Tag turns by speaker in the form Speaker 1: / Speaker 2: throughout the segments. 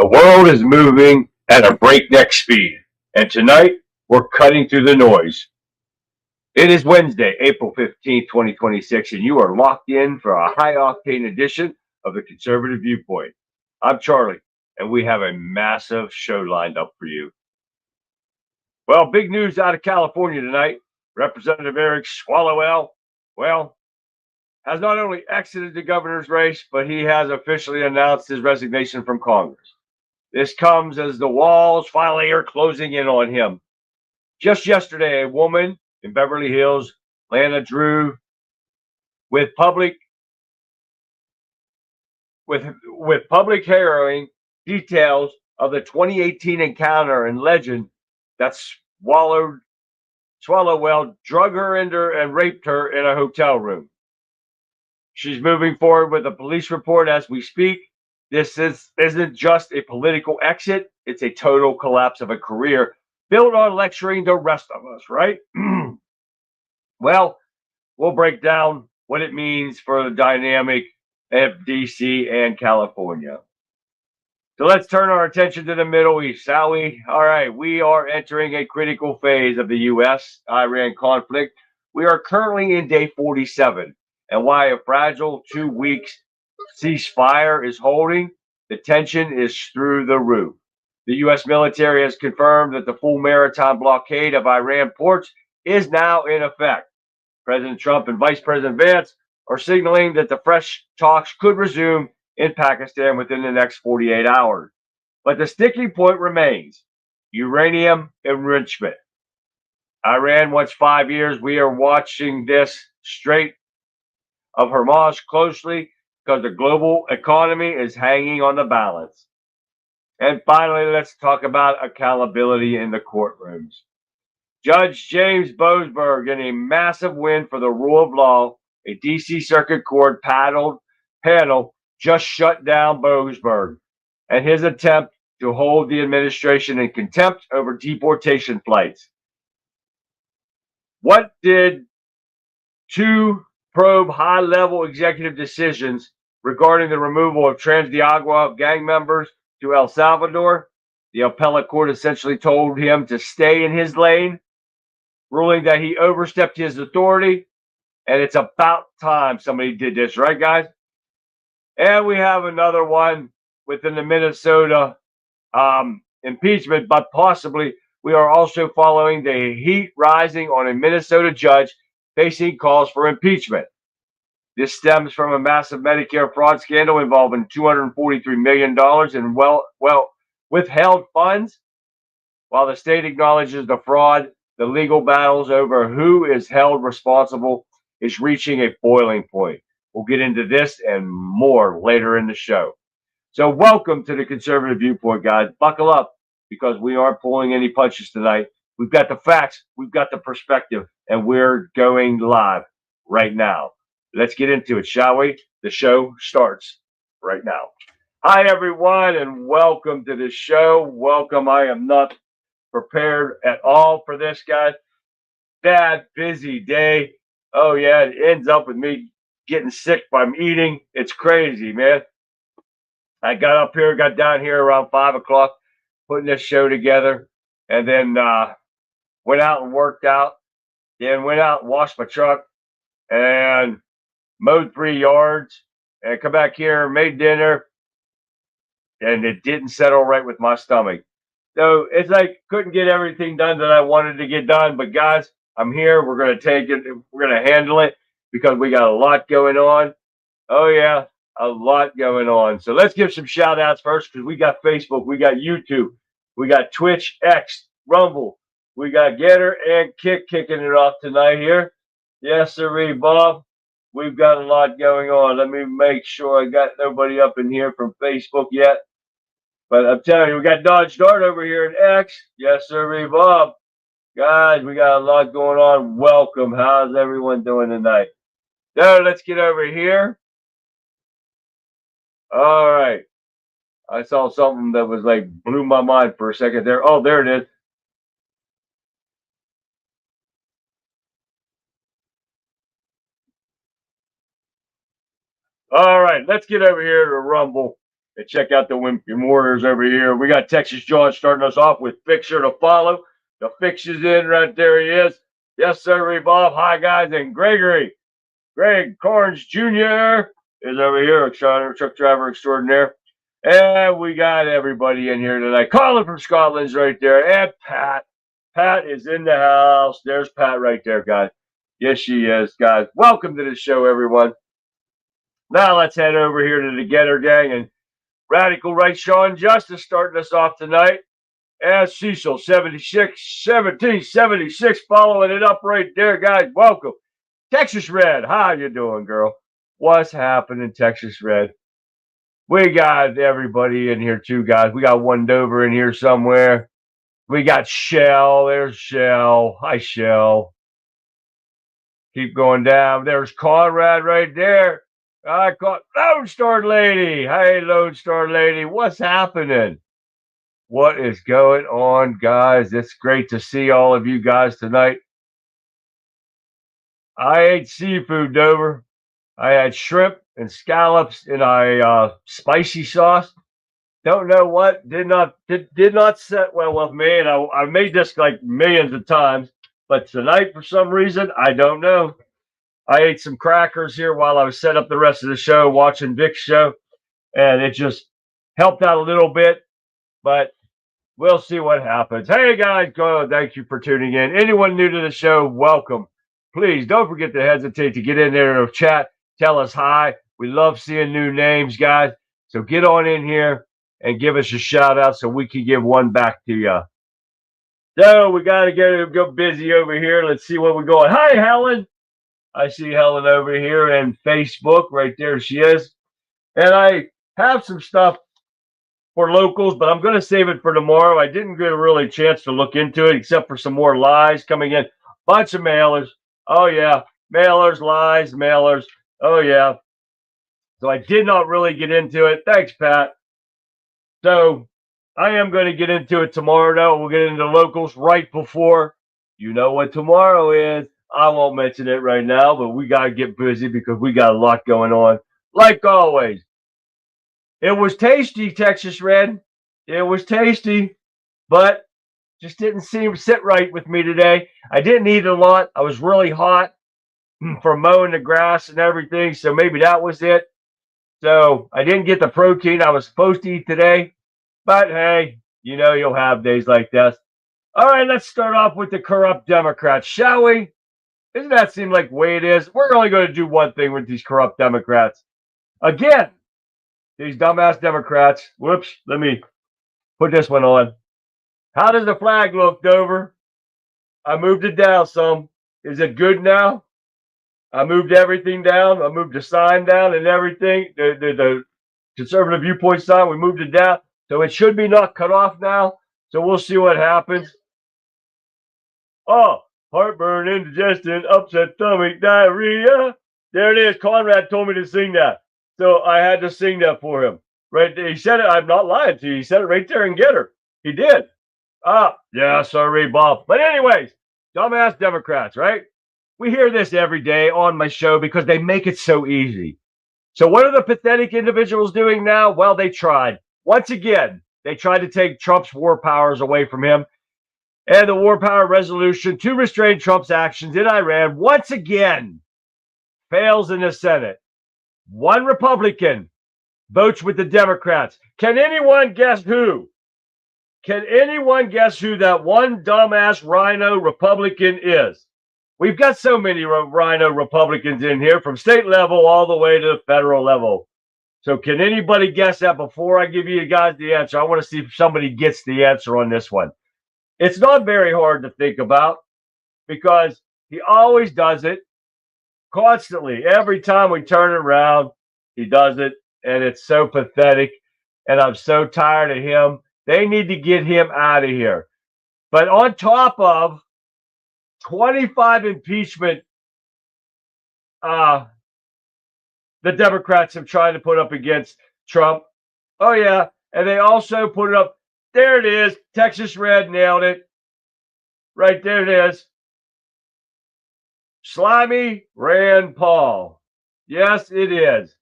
Speaker 1: The world is moving at a breakneck speed, and tonight we're cutting through the noise. It is Wednesday, April 15th, 2026, and you are locked in for a high-octane edition of the Conservative Viewpoint. I'm Charlie, and we have a massive show lined up for you. Well, big news out of California tonight. Representative Eric Swalllowell, has not only exited the governor's race, but he has officially announced his resignation from Congress. This comes as the walls finally are closing in on him. Just yesterday, a woman in Beverly Hills, Lana Drew, with public harrowing details of the 2018 encounter and legend that Swallowwell drug her and raped her in a hotel room. She's moving forward with a police report as we speak. This isn't just a political exit. It's a total collapse of a career built on lecturing the rest of us, right? Well, we'll break down what it means for the dynamic of DC and California. So let's turn our attention to the Middle East, shall we? All right, we are entering a critical phase of the U.S.-Iran conflict. We are currently in day 47. And while a fragile 2 weeks ceasefire is holding, the tension is through the roof. The U.S. military has confirmed that the full maritime blockade of Iran ports is now in effect. President Trump and Vice President Vance are signaling that the fresh talks could resume in Pakistan within the next 48 hours. But the sticking point remains: uranium enrichment. Iran wants 5 years. We are watching this Strait of Hormuz closely because the global economy is hanging on the balance. And finally, let's talk about accountability in the courtrooms. Judge James Boasberg, in a massive win for the rule of law, a D.C. Circuit Court panel just shut down Boasberg and his attempt to hold the administration in contempt over deportation flights. What did two probe high-level executive decisions regarding the removal of Trans-de-Agua gang members to El Salvador? The appellate court essentially told him to stay in his lane, ruling that he overstepped his authority, and it's about time somebody did this, right, guys? And we have another one within the Minnesota impeachment, but possibly we are also following the heat rising on a Minnesota judge facing calls for impeachment. This stems from a massive Medicare fraud scandal involving $243 million in withheld funds. While the state acknowledges the fraud, the legal battles over who is held responsible is reaching a boiling point. We'll get into this and more later in the show. So welcome to the Conservative Viewpoint, guys. Buckle up, because we aren't pulling any punches tonight. We've got the facts, we've got the perspective, and we're going live right now. Let's get into it, shall we? The show starts right now. Hi, everyone, and welcome to the show. Welcome. I am not prepared at all for this, guys. Bad, busy day. Oh, yeah, it ends up with me getting sick from eating. It's crazy, man. I got down here around 5 o'clock, putting this show together, and then went out and worked out, then went out and washed my truck, and mowed 3 yards, and come back here, made dinner, and it didn't settle right with my stomach. So it's like couldn't get everything done that I wanted to get done. But guys, I'm here. We're going to take it. We're going to handle it because we got a lot going on. Oh, yeah, a lot going on. So let's give some shout outs first, because we got Facebook, we got YouTube, we got Twitch, X, Rumble. We got Getter and Kick kicking it off tonight here. Yes, sirree, Bob. We've got a lot going on. Let me make sure I got nobody up in here from Facebook yet. But I'm telling you, we got Dodge Dart over here at X. Yes, sirree, Bob. Guys, we got a lot going on. Welcome. How's everyone doing tonight? So let's get over here. All right. I saw something that was like blew my mind for a second there. Oh, there it is. All right, let's get over here to Rumble. And check out the Wimpy Warriors over here. We got Texas John starting us off with Fixer to follow. The fix is in right there. He is. Yes, sir, Bob. Hi, guys. And Gregory. Greg Carnes Jr. is over here, truck driver extraordinaire. And we got everybody in here tonight. Colin from Scotland's right there. And Pat. Pat is in the house. There's Pat right there, guys. Yes, she is, guys. Welcome to the show, everyone. Now let's head over here to the Getter Gang and Radical Right Sean Justice starting us off tonight. And Cecil 1776 following it up right there, guys. Welcome. Texas Red, how you doing, girl? What's happening, Texas Red? We got everybody in here too, guys. We got one Dover in here somewhere. We got Shell. There's Shell. Hi, Shell. Keep going down. There's Conrad right there. I caught Lone Star Lady. Hey, Lone Star Lady. What's happening? What is going on, guys? It's great to see all of you guys tonight. I ate seafood, Dover. I had shrimp and scallops in a spicy sauce. Don't know what did not set well with me, and I made this like millions of times. But tonight, for some reason, I don't know. I ate some crackers here while I was setting up the rest of the show, watching Vic's show, and it just helped out a little bit. But we'll see what happens. Hey guys, thank you for tuning in. Anyone new to the show, welcome. Please don't forget to hesitate to get in there and chat. Tell us hi. We love seeing new names, guys. So get on in here and give us a shout out so we can give one back to you. So we got to go busy over here. Let's see what we're going. Hi, Helen. I see Helen over here and Facebook. Right there she is. And I have some stuff for locals, but I'm going to save it for tomorrow. I didn't get a really chance to look into it except for some more lies coming in. Bunch of mailers. Oh, yeah. Mailers, lies, mailers. Oh, yeah. So I did not really get into it. Thanks, Pat. So I am going to get into it tomorrow, though. We'll get into locals right before. You know what tomorrow is. I won't mention it right now, but we got to get busy because we got a lot going on. Like always. It was tasty, Texas Red. It was tasty, but just didn't sit right with me today. I didn't eat a lot. I was really hot from mowing the grass and everything, so maybe that was it. So I didn't get the protein I was supposed to eat today, but hey, you know you'll have days like this. All right, let's start off with the corrupt Democrats, shall we? Doesn't that seem like the way it is? We're only going to do one thing with these corrupt Democrats. Again, these dumbass Democrats. Whoops, let me put this one on. How does the flag look, Dover? I moved it down some. Is it good now? I moved everything down. I moved the sign down and everything. The conservative viewpoint sign, we moved it down. So it should be not cut off now. So we'll see what happens. Oh, heartburn, indigestion, upset stomach, diarrhea. There it is. Conrad told me to sing that. So I had to sing that for him. Right there. He said it. I'm not lying to you. He said it right there in Getter. He did. Yeah, sorry, Bob. But anyways, dumbass Democrats, right? We hear this every day on my show because they make it so easy. So what are the pathetic individuals doing now? Well, they tried. Once again, they tried to take Trump's war powers away from him. And the war power resolution to restrain Trump's actions in Iran once again fails in the Senate. One Republican votes with the Democrats. Can anyone guess who? Can anyone guess who that one dumbass rhino Republican is? We've got so many rhino Republicans in here from state level all the way to the federal level. So can anybody guess that before I give you guys the answer? I want to see if somebody gets the answer on this one. It's not very hard to think about because he always does it constantly. Every time we turn around, he does it. And it's so pathetic. And I'm so tired of him. They need to get him out of here. But on top of 25 impeachment, the Democrats have tried to put up against Trump. Oh, yeah. And they also put it up. There it is. Texas Red nailed it. Right there it is. Slimy Rand Paul. Yes, it is.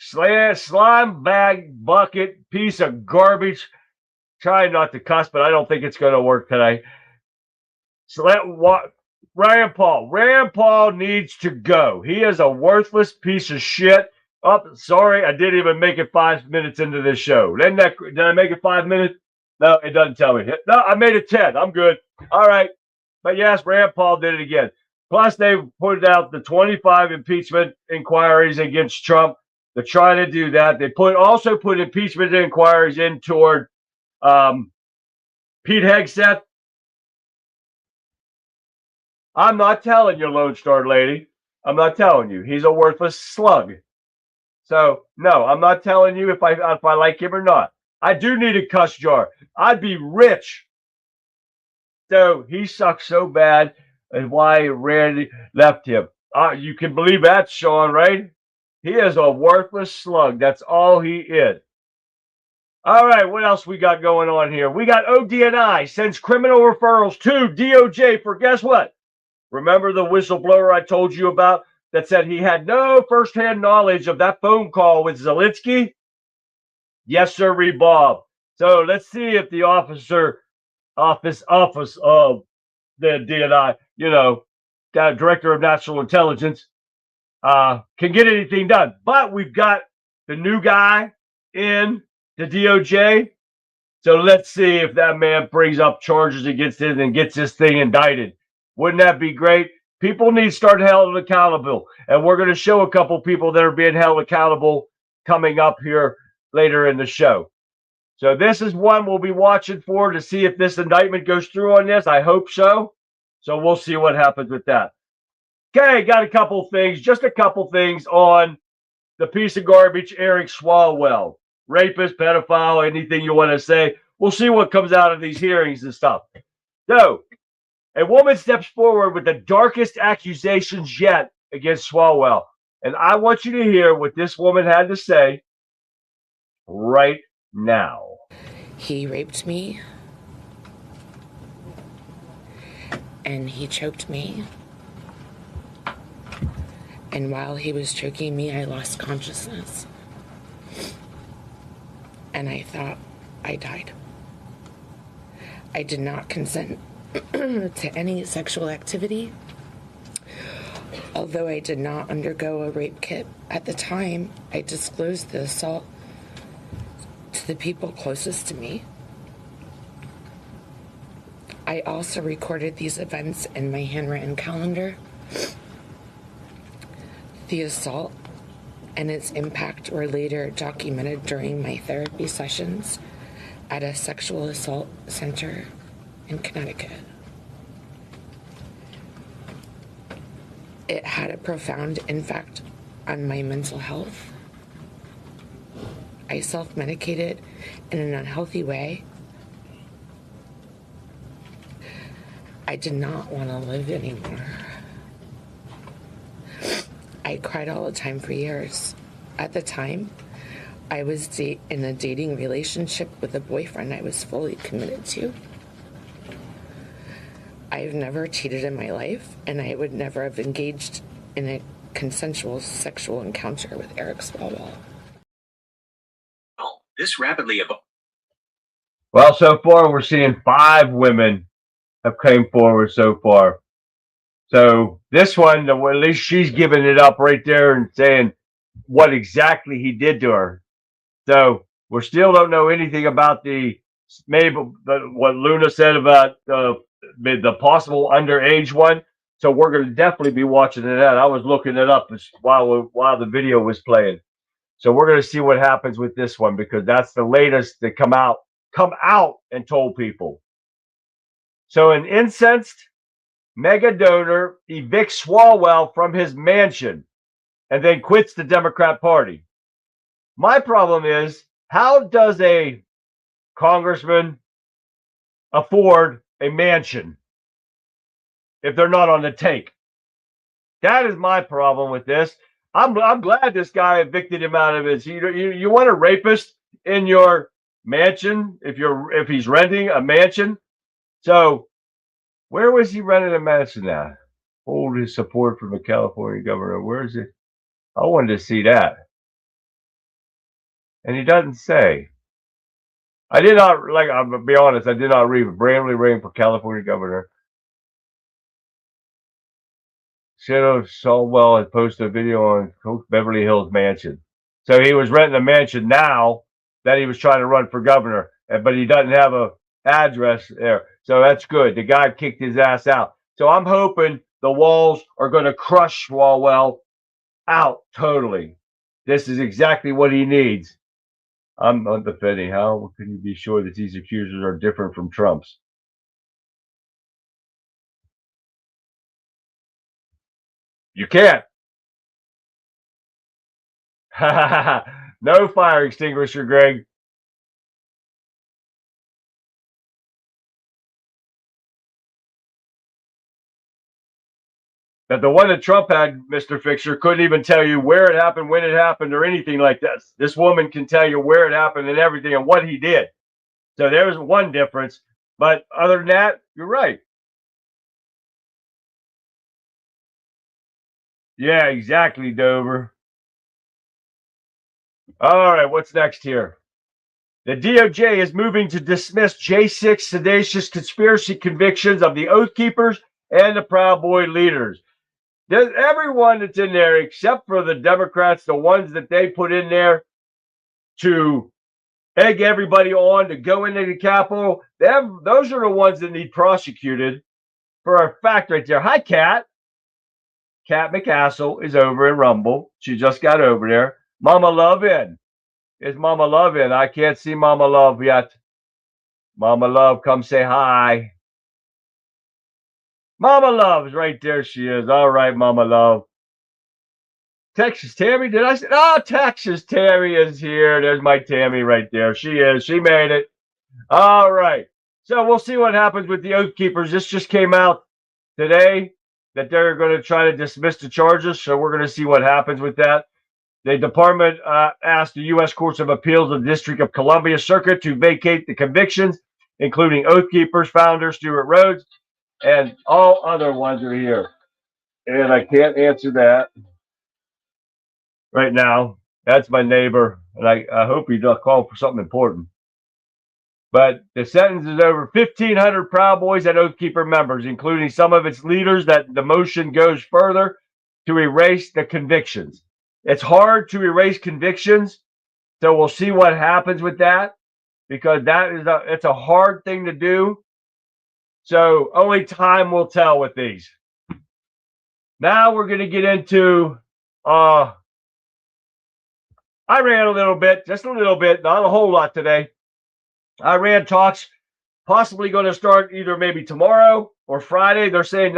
Speaker 1: slime bag bucket piece of garbage. Try not to cuss, but I don't think it's going to work today. Rand Paul needs to go. He is a worthless piece of shit. Oh, sorry, I didn't even make it 5 minutes into this show. Did I make it 5 minutes? No, it doesn't tell me. No, I made it 10. I'm good. All right. But yes, Rand Paul did it again. Plus, they put out the 25 impeachment inquiries against Trump. They're trying to do that. They also put impeachment inquiries in toward Pete Hegseth. I'm not telling you, Lone Star Lady. I'm not telling you. He's a worthless slug. So, no, I'm not telling you if I like him or not. I do need a cuss jar. I'd be rich. So, he sucks so bad, and why Randy left him. You can believe that, Sean, right? He is a worthless slug. That's all he is. All right, what else we got going on here? We got ODNI sends criminal referrals to DOJ for guess what? Remember the whistleblower I told you about that said he had no firsthand knowledge of that phone call with Zelensky? Yes, sir, Bob. So let's see if the office of the DNI, Director of National Intelligence, can get anything done. But we've got the new guy in the DOJ. So let's see if that man brings up charges against it and gets this thing indicted. Wouldn't that be great? People need to start held accountable. And we're going to show a couple people that are being held accountable coming up here later in the show. So this is one we'll be watching for to see if this indictment goes through on this. I hope so. So we'll see what happens with that. Okay, got just a couple things on the piece of garbage, Eric Swalwell. Rapist, pedophile, anything you want to say. We'll see what comes out of these hearings and stuff. So, a woman steps forward with the darkest accusations yet against Swalwell. And I want you to hear what this woman had to say right now.
Speaker 2: He raped me. And he choked me. And while he was choking me, I lost consciousness. And I thought I died. I did not consent to any sexual activity. Although I did not undergo a rape kit at the time, I disclosed the assault to the people closest to me. I also recorded these events in my handwritten calendar. The assault and its impact were later documented during my therapy sessions at a sexual assault center in Connecticut. It had a profound impact on my mental health. I self-medicated in an unhealthy way. I did not want to live anymore. I cried all the time for years. At the time, I was in a dating relationship with a boyfriend I was fully committed to. I've never cheated in my life, and I would never have engaged in a consensual sexual encounter with Eric Swalwell.
Speaker 3: This rapidly evolved.
Speaker 1: Well, so far we're seeing 5 women have came forward so far. So this one, at least she's giving it up right there and saying what exactly he did to her. So we still don't know anything about what Luna said about the possible underage one. So we're going to definitely be watching that. I was looking it up while the video was playing. So we're going to see what happens with this one because that's the latest that come out and told people. So an incensed mega donor evicts Swalwell from his mansion and then quits the Democrat Party. My problem is, how does a congressman afford a mansion if they're not on the take? That is my problem with this. I'm glad this guy evicted him out of his. You want a rapist in your mansion if he's renting a mansion? So where was he renting a mansion at? Hold his support from the California governor. Where is it? I wanted to see that. And he doesn't say. I did not, like, I'm going to be honest, I did not read Bramley Rain for California governor. Senator Swalwell had posted a video on Coach Beverly Hills mansion. So he was renting a mansion now that he was trying to run for governor, but he doesn't have a address there. So that's good. The guy kicked his ass out. So I'm hoping the walls are going to crush Swalwell out totally. This is exactly what he needs. I'm undefending. How can you be sure that these accusers are different from Trump's? You can't. No fire extinguisher, Greg. That the one that Trump had, Mr. Fixer, couldn't even tell you where it happened, when it happened, or anything like that. This woman can tell you where it happened and everything and what he did. So there's one difference. But other than that, you're right. Yeah, exactly, Dover. All right, what's next here? The DOJ is moving to dismiss J6 seditious conspiracy convictions of the Oath Keepers and the Proud Boy leaders. There's everyone that's in there, except for the Democrats, the ones that they put in there to egg everybody on to go into the Capitol. Those are the ones that need prosecuted for a fact right there. Hi, Kat. Kat McCassell is over in Rumble. She just got over there. Mama Love in. Is Mama Love in? I can't see Mama Love yet. Mama Love, come say hi. Mama Love's right there. She is. All right, Mama Love. Texas Tammy, did I say? Oh, Texas Tammy is here. There's my Tammy right there. She is. She made it. All right. So we'll see what happens with the Oath Keepers. This just came out today that they're going to try to dismiss the charges. So we're going to see what happens with that. The department asked the U.S. Courts of Appeals of the District of Columbia Circuit to vacate the convictions, including Oath Keepers founder Stuart Rhodes, and all other ones are here. And I can't answer that right now. That's my neighbor, and I hope he does call for something important. But the sentence is over 1,500 Proud Boys and Oath Keeper members, including some of its leaders, that the motion goes further to erase the convictions. It's hard to erase convictions, so we'll see what happens with that, because it's a hard thing to do. So only time will tell with these. Now we're going to get into Iran a little bit, just a little bit, not a whole lot today. Iran talks possibly going to start either maybe tomorrow or Friday. They're saying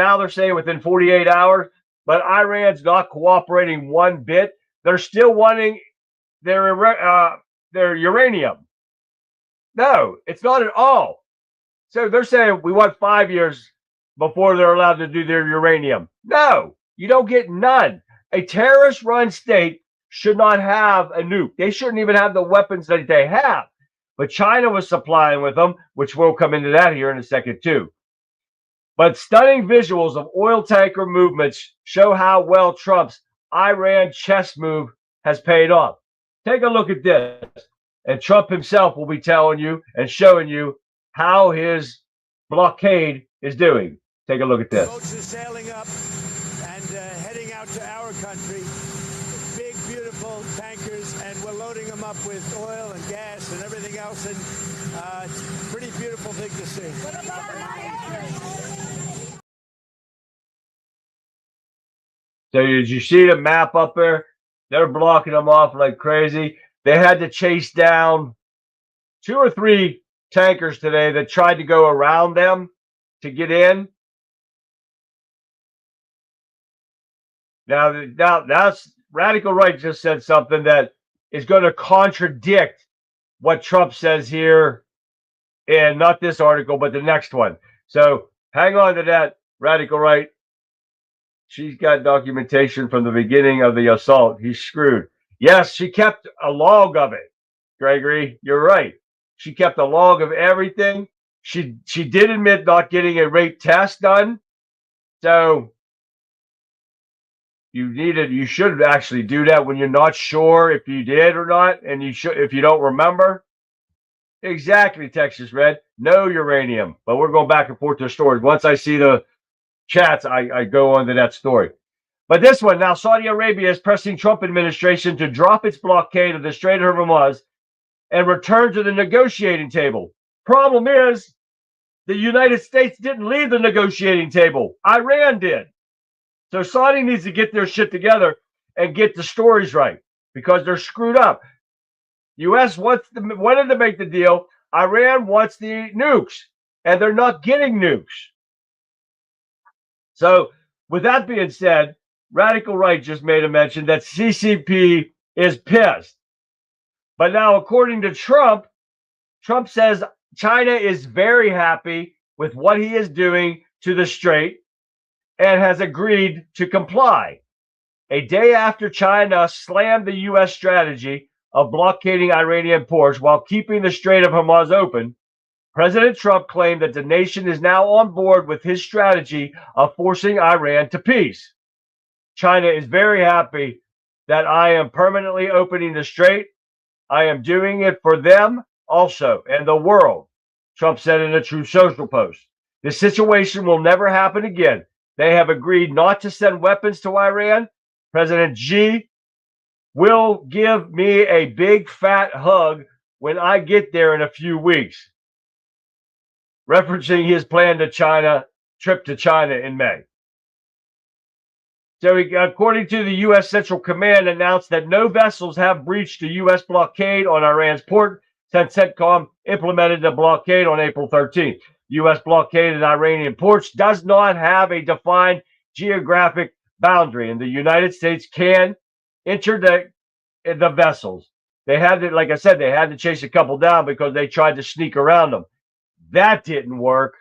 Speaker 1: within 48 hours, but Iran's not cooperating one bit. They're still wanting their uranium. No, it's not at all. So they're saying we want 5 years before they're allowed to do their uranium. No, you don't get none. A terrorist-run state should not have a nuke. They shouldn't even have the weapons that they have. But China was supplying with them, which we'll come into that here in a second too. But stunning visuals of oil tanker movements show how well Trump's Iran chess move has paid off. Take a look at this. And Trump himself will be telling you and showing you how his blockade is doing. Take a look at this.
Speaker 3: Boats are sailing up and heading out to our country. Big, beautiful tankers, and we're loading them up with oil and gas and everything else. And it's a pretty beautiful thing to see.
Speaker 1: So did you see the map up there? They're blocking them off like crazy. They had to chase down 2 or 3 tankers today that tried to go around them to get in. Now that's Radical Right just said something that is going to contradict what Trump says here in not this article, but the next one. So hang on to that, Radical Right. She's got documentation from the beginning of the assault. He's screwed. Yes, she kept a log of it, Gregory. You're right. She kept a log of everything. She did admit not getting a rape test done. So, You should actually do that when you're not sure if you did or not, and you should if you don't remember. Exactly, Texas Red. No uranium. But we're going back and forth to stories. Once I see the chats, I go on to that story. But this one now, Saudi Arabia is pressing Trump administration to drop its blockade of the Strait of Hormuz and return to the negotiating table. Problem is, the United States didn't leave the negotiating table. Iran did. So Saudi needs to get their shit together and get the stories right because they're screwed up. U.S. wanted to make the deal. Iran wants the nukes, and they're not getting nukes. So with that being said, Radical Right just made a mention that CCP is pissed. But now, according to Trump, Trump says China is very happy with what he is doing to the strait and has agreed to comply. A day after China slammed the U.S. strategy of blockading Iranian ports while keeping the Strait of Hormuz open, President Trump claimed that the nation is now on board with his strategy of forcing Iran to peace. China is very happy that I am permanently opening the strait. I am doing it for them also and the world, Trump said in a Truth Social post. This situation will never happen again. They have agreed not to send weapons to Iran. President Xi will give me a big fat hug when I get there in a few weeks, referencing his plan to China, trip to China in May. So, according to the U.S. Central Command, announced that no vessels have breached the U.S. blockade on Iran's port since CENTCOM implemented the blockade on April 13th. U.S. blockade in Iranian ports does not have a defined geographic boundary, and the United States can interdict the vessels. They had to, like I said, they had to chase a couple down because they tried to sneak around them. That didn't work.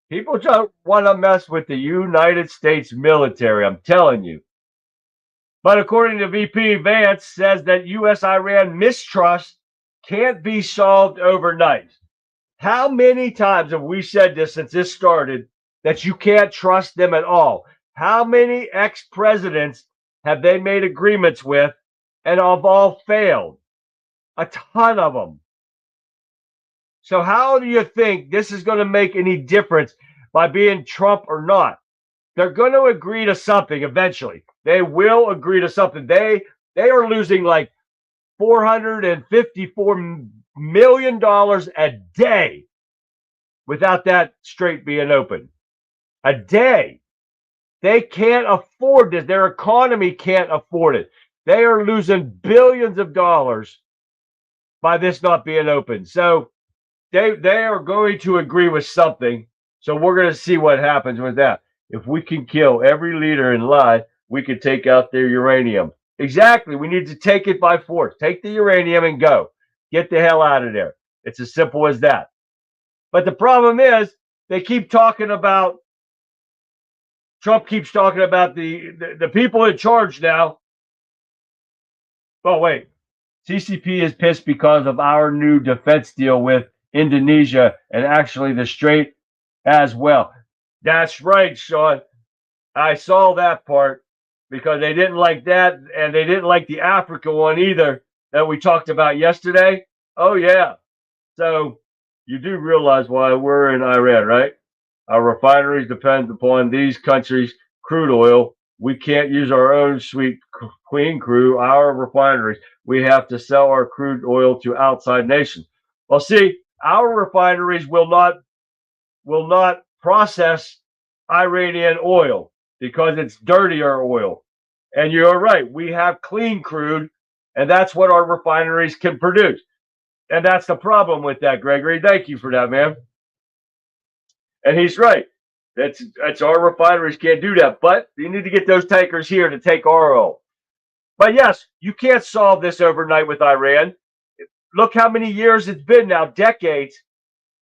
Speaker 1: People don't want to mess with the United States military, I'm telling you. But according to VP Vance, says that U.S.-Iran mistrust can't be solved overnight. How many times have we said this since this started, that you can't trust them at all? How many ex-presidents have they made agreements with and have all failed? A ton of them. So how do you think this is going to make any difference by being Trump or not? They're going to agree to something eventually. They will agree to something. They are losing like $454 million a day without that strait being open. A day. They can't afford this. Their economy can't afford it. They are losing billions of dollars by this not being open. So they are going to agree with something. So we're going to see what happens with that. If we can kill every leader in line, we can take out their uranium. Exactly. We need to take it by force. Take the uranium and go. Get the hell out of there. It's as simple as that. But the problem is they keep talking about, Trump keeps talking about the people in charge now. Oh, wait. CCP is pissed because of our new defense deal with Indonesia and actually the strait as well. That's right, Sean. I saw that part because they didn't like that, and they didn't like the Africa one either that we talked about yesterday. Oh, yeah. So you do realize why we're in Iran, right? Our refineries depend upon these countries' crude oil. We can't use our own sweet clean crude, our refineries. We have to sell our crude oil to outside nations. Well, see, our refineries will not process Iranian oil because it's dirtier oil. And you're right, we have clean crude, and that's what our refineries can produce. And that's the problem with that, Gregory. Thank you for that, man. And he's right. That's our refineries can't do that. But you need to get those tankers here to take our oil. But yes, you can't solve this overnight with Iran. Look how many years it's been now, decades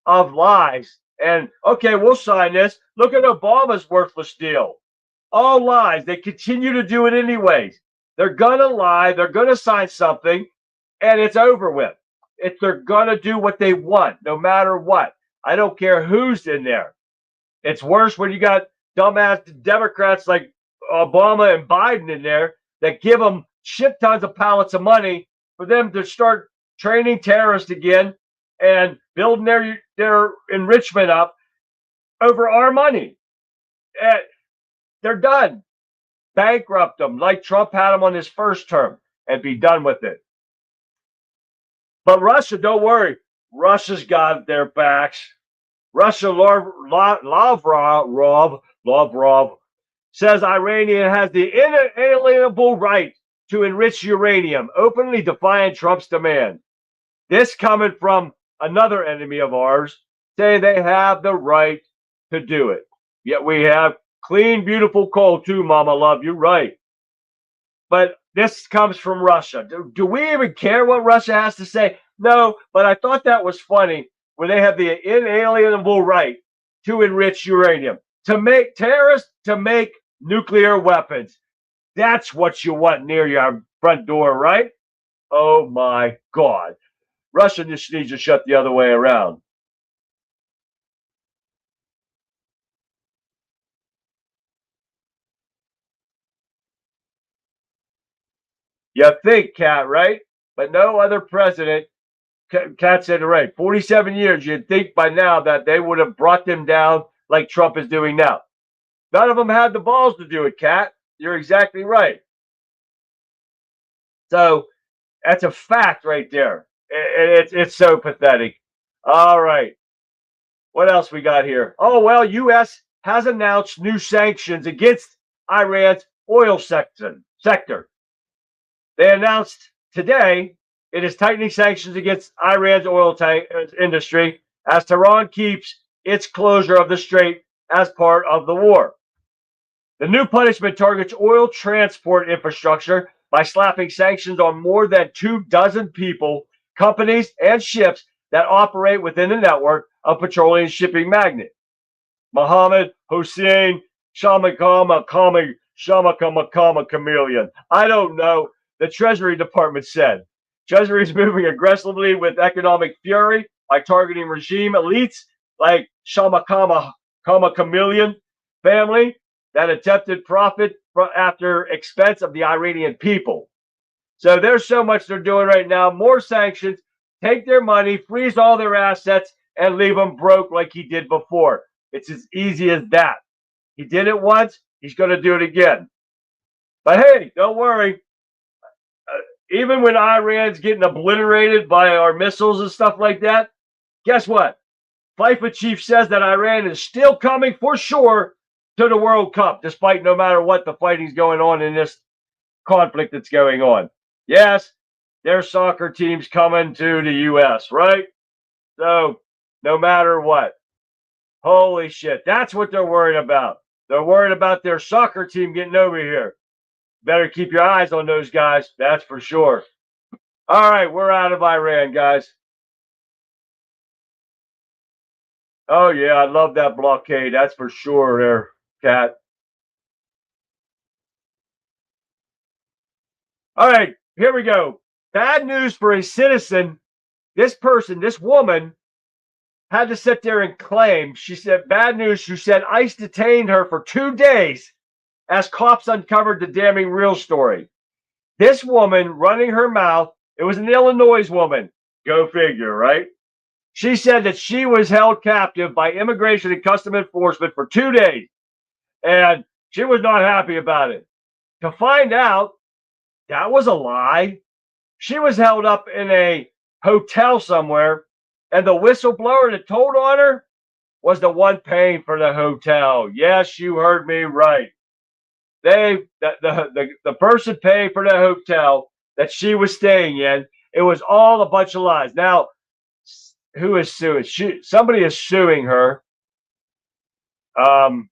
Speaker 1: of lies. And, okay, we'll sign this. Look at Obama's worthless deal. All lies. They continue to do it anyways. They're going to lie. They're going to sign something, and it's over with. They're going to do what they want, no matter what. I don't care who's in there. It's worse when you got dumbass Democrats like Obama and Biden in there that give them shit tons of pallets of money for them to start training terrorists again and building their enrichment up over our money. And they're done. Bankrupt them like Trump had them on his first term and be done with it. But Russia, don't worry. Russia's got their backs. Russia, Lavrov says Iranian has the inalienable right to enrich uranium, openly defying Trump's demand. This coming from another enemy of ours, saying they have the right to do it. Yet we have clean, beautiful coal too, Mama Love. You're right. But this comes from Russia. Do we even care what Russia has to say? No, but I thought that was funny when they have the inalienable right to enrich uranium, to make terrorists, to make nuclear weapons. That's what you want near your front door, right? Oh my God. Russia just needs to shut the other way around. You think, Kat, right? But no other president, Kat said it right, 47 years, you'd think by now that they would have brought them down like Trump is doing now. None of them had the balls to do it, Kat. You're exactly right. So that's a fact right there. It's so pathetic. All right. What else we got here? Oh, well, U.S. has announced new sanctions against Iran's oil sector. They announced today it is tightening sanctions against Iran's oil industry as Tehran keeps its closure of the strait as part of the war. The new punishment targets oil transport infrastructure by slapping sanctions on more than 24 people, companies, and ships that operate within the network of petroleum shipping magnate. Mohammed Hossein Shamakama Chameleon. I don't know. The Treasury Department said. Treasury is moving aggressively with economic fury by targeting regime elites like Shamakama Chameleon family that attempted profit after expense of the Iranian people. So there's so much they're doing right now. More sanctions, take their money, freeze all their assets, and leave them broke like he did before. It's as easy as that. He did it once, he's going to do it again. But hey, don't worry. Even when Iran's getting obliterated by our missiles and stuff like that, guess what? FIFA chief says that Iran is still coming for sure to the World Cup, despite no matter what the fighting's going on in this conflict that's going on. Yes, their soccer team's coming to the U.S., right? So, no matter what. Holy shit, that's what they're worried about. They're worried about their soccer team getting over here. Better keep your eyes on those guys, that's for sure. All right, we're out of Iran, guys. Oh, yeah, I love that blockade. That's for sure there, Kat. All right, here we go. Bad news for a citizen. This person, this woman, had to sit there and claim. She said, bad news. She said ICE detained her for 2 days as cops uncovered the damning real story. This woman running her mouth, it was an Illinois woman. Go figure, right? She said that she was held captive by Immigration and Customs Enforcement for 2 days. And she was not happy about it. To find out, that was a lie. She was held up in a hotel somewhere, and the whistleblower that told on her was the one paying for the hotel. Yes, you heard me right. The person paying for the hotel that she was staying in, it was all a bunch of lies. Now, who is suing? Somebody is suing her. Damn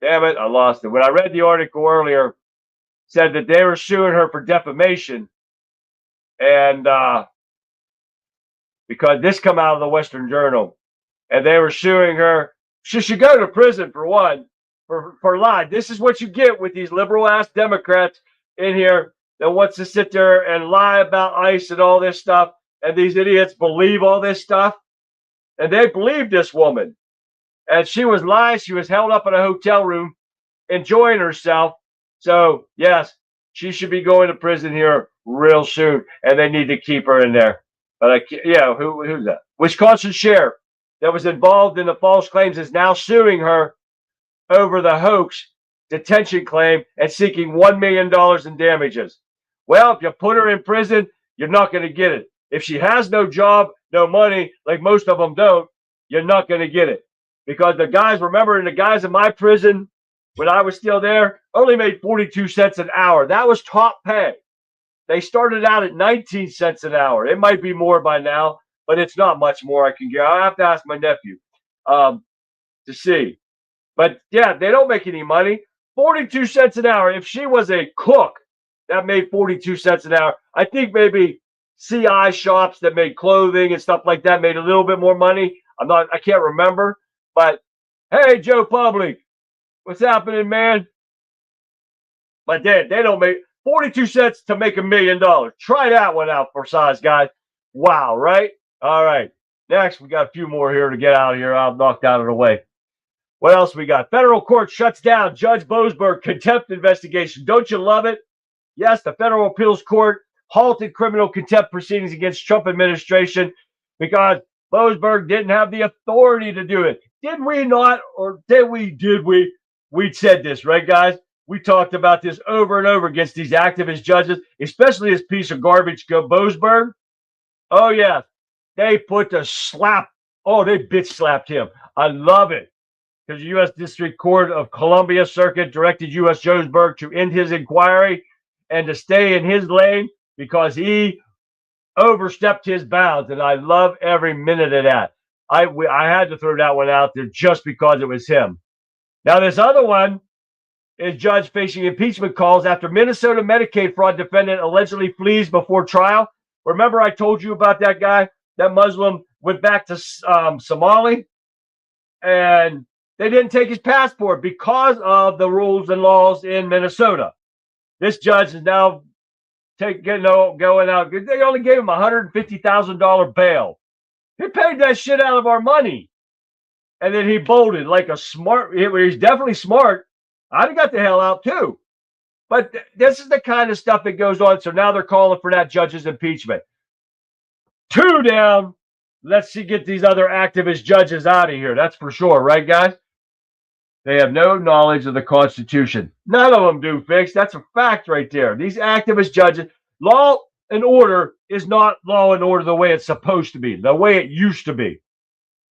Speaker 1: it, I lost it. When I read the article earlier, said that they were suing her for defamation, and because this come out of the Western Journal, and they were suing her. She should go to prison for one, for lying. This is what you get with these liberal ass Democrats in here that wants to sit there and lie about ICE and all this stuff, and these idiots believe all this stuff, and they believe this woman, and she was lying. She was held up in a hotel room enjoying herself. So, yes, she should be going to prison here real soon, and they need to keep her in there. But, yeah, who's that? Wisconsin sheriff that was involved in the false claims is now suing her over the hoax detention claim and seeking $1 million in damages. Well, if you put her in prison, you're not going to get it. If she has no job, no money, like most of them don't, you're not going to get it. Because the guys, remember, the guys in my prison, when I was still there, only made 42 cents an hour. That was top pay. They started out at 19 cents an hour. It might be more by now, but it's not much more I can get. I'll have to ask my nephew to see. But, yeah, they don't make any money. 42 cents an hour. If she was a cook that made 42 cents an hour, I think maybe CI shops that made clothing and stuff like that made a little bit more money. I can't remember. But, hey, Joe Public, what's happening, man? But they don't make 42 cents to make $1 million. Try that one out for size, guys. Wow, right? All right. Next, we got a few more here to get out of here. I'll knock that out of the way. What else we got? Federal court shuts down Judge Boasberg contempt investigation. Don't you love it? Yes, the federal appeals court halted criminal contempt proceedings against Trump administration because Boasberg didn't have the authority to do it. Did we not? Or did we? We said this, right, guys? We talked about this over and over against these activist judges, especially this piece of garbage, Boasberg. Oh, yeah. They put the slap. Oh, they bitch slapped him. I love it. Because the U.S. District Court of Columbia Circuit directed U.S. Boasberg to end his inquiry and to stay in his lane because he overstepped his bounds. And I love every minute of that. I had to throw that one out there just because it was him. Now, this other one is judge facing impeachment calls after Minnesota Medicaid fraud defendant allegedly flees before trial. Remember I told you about that guy, that Muslim went back to Somali, and they didn't take his passport because of the rules and laws in Minnesota. This judge is now going out. They only gave him $150,000 bail. He paid that shit out of our money. And then he bolted like a smart. He's definitely smart. I'd have got the hell out too. But this is the kind of stuff that goes on. So now they're calling for that judge's impeachment. 2 down. Let's get these other activist judges out of here. That's for sure, right, guys? They have no knowledge of the Constitution. None of them do, Fix. That's a fact right there. These activist judges, law and order is not law and order the way it's supposed to be, the way it used to be.